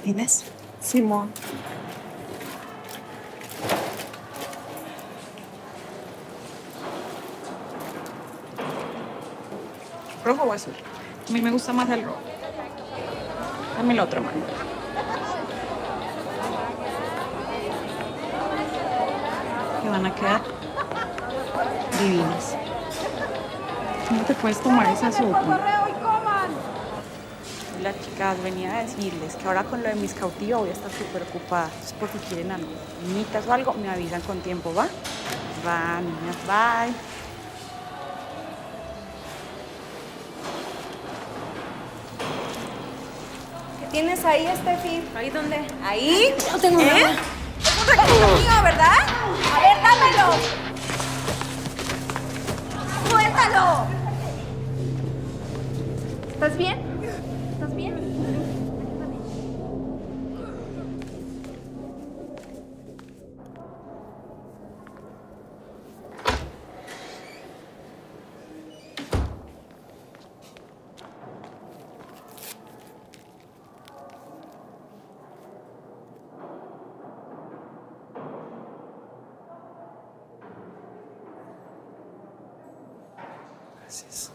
¿Tienes? Simón. ¿Rojo o azul? A mí me gusta más el rojo. Dame el otro, mano. Que van a quedar divinas. ¿Cómo te puedes tomar esa sopa? Hola, chicas, venía a decirles que ahora con lo de mis cautivos voy a estar súper ocupada. Es porque quieren algo, niñitas o algo, me avisan con tiempo, ¿va? Va, niñas, bye. ¿Qué tienes ahí, Steffi? ¿Ahí dónde? ¿Ahí? No tengo nada. Es un regalo mío, ¿verdad? A ver, dámelo. ¡Suéltalo! ¿Estás bien? ¿Estás bien? Gracias.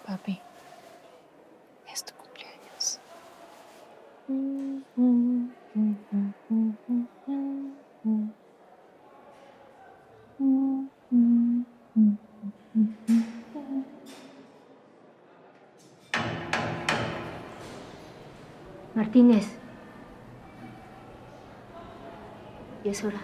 Papi, es tu cumpleaños. Martínez. Y es hora.